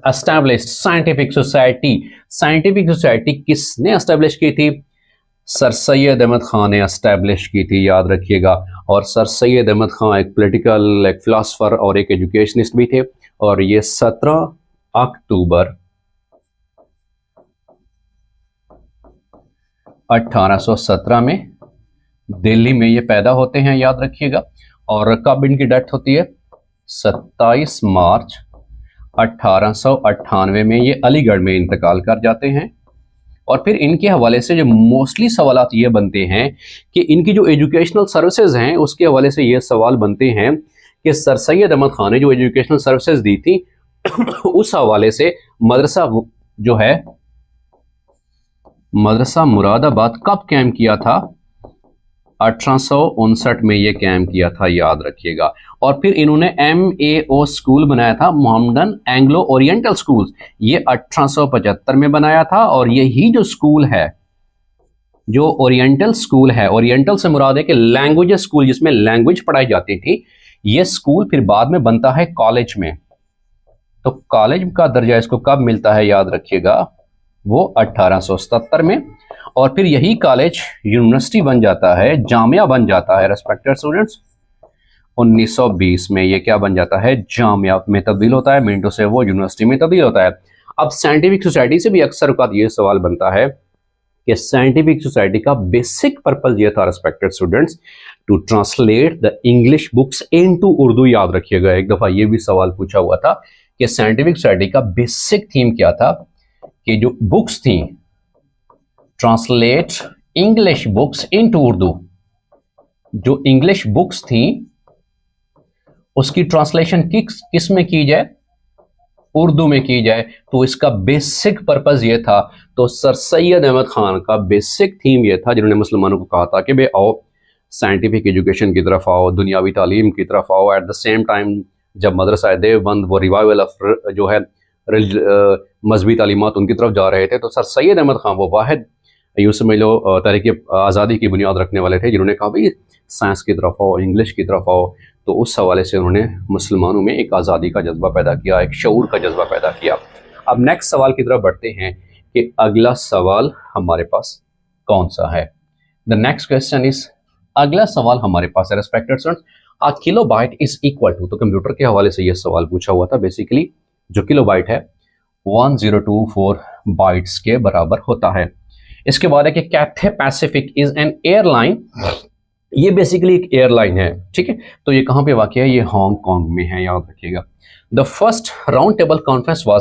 Established scientific society. Scientific society किसने establish की थी? सर सैयद अहमद खान ने एस्टैब्लिश की थी, याद रखिएगा। और सर सैयद अहमद खान एक पॉलिटिकल, एक फिलासफर और एक एजुकेशनिस्ट भी थे। और ये 17 अक्टूबर 1817 में दिल्ली में ये पैदा होते हैं, याद रखिएगा। और कब इनकी डेथ होती है? 27 मार्च 1898 में ये अलीगढ़ में इंतकाल कर जाते हैं। और फिर इनके हवाले से जो मोस्टली सवालात ये बनते हैं कि इनकी जो एजुकेशनल सर्विसेज हैं उसके हवाले से ये सवाल बनते हैं कि सर सैयद अहमद खान ने जो एजुकेशनल सर्विसेज दी थी उस हवाले से मदरसा जो है मदरसा मुरादाबाद कब कायम किया था? 1859 में ये कायम किया था, याद रखिएगा। और फिर इन्होंने MAO स्कूल बनाया था, मोहम्मदन एंग्लो ओरिएंटल स्कूल, ये 1875 में बनाया था। और यही जो स्कूल है, जो ओरिएंटल स्कूल है, ओरिएंटल से मुराद है कि लैंग्वेज स्कूल, जिसमें लैंग्वेज पढ़ाई जाती थी, ये स्कूल फिर बाद में बनता है कॉलेज में। तो कॉलेज का दर्जा इसको कब मिलता है, याद रखिएगा, वो 1877 में। और फिर यही कॉलेज यूनिवर्सिटी बन जाता है, जामिया बन जाता है रेस्पेक्टेड स्टूडेंट्स। 1920 में ये क्या बन जाता है? जामिया में तब्दील होता है, मिनटों से वो यूनिवर्सिटी में तब्दील होता है। अब साइंटिफिक सोसाइटी से भी अक्सर औक़ात ये सवाल बनता है कि साइंटिफिक सोसाइटी का बेसिक पर्पज ये था respected students, to translate the English books into Urdu. याद रखिएगा, एक दफ़ा ये भी सवाल पूछा हुआ था कि साइंटिफिक सोसाइटी का बेसिक थीम क्या था, कि जो बुक्स थी, translate English books into Urdu. जो इंग्लिश बुक्स थी उसकी ट्रांसलेशन किस में की जाए? उर्दू में की जाए। तो इसका बेसिक पर्पस ये था। तो सर सैयद अहमद खान का बेसिक थीम ये था, जिन्होंने मुसलमानों को कहा था कि भाई आओ साइंटिफिक एजुकेशन की तरफ आओ, दुनियावी तालीम की तरफ आओ। एट द सेम टाइम जब मदरसा देवबंद वो रिवाइवल ऑफ जो है मजहबी तालीमात उनकी तरफ जा रहे थे, तो सर सैयद अहमद खान वो वाहिद यूँ समझ लो तहरीक आज़ादी की बुनियाद रखने वाले थे, जिन्होंने कहा भाई साइंस की तरफ आओ, इंग्लिश की तरफ आओ। तो उस हवाले से उन्होंने मुसलमानों में एक आज़ादी का जज्बा पैदा किया, एक शऊर का जज्बा पैदा किया। अब नेक्स्ट सवाल की तरफ बढ़ते हैं कि अगला सवाल हमारे पास कौन सा है। द नेक्स्ट क्वेश्चन इज, अगला सवाल हमारे पास है respected students, a kilobyte is equal to. तो कंप्यूटर के हवाले से यह सवाल पूछा हुआ था। बेसिकली जो किलोबाइट है 1024 बाइट्स के बराबर होता है। इसके बाद है कि Cathay Pacific is an airline. ये बेसिकली एक एयरलाइन है, ठीक है। तो ये कहाँ पे वाक़ है? ये हांगकांग में है, याद रखिएगा। The first round table conference was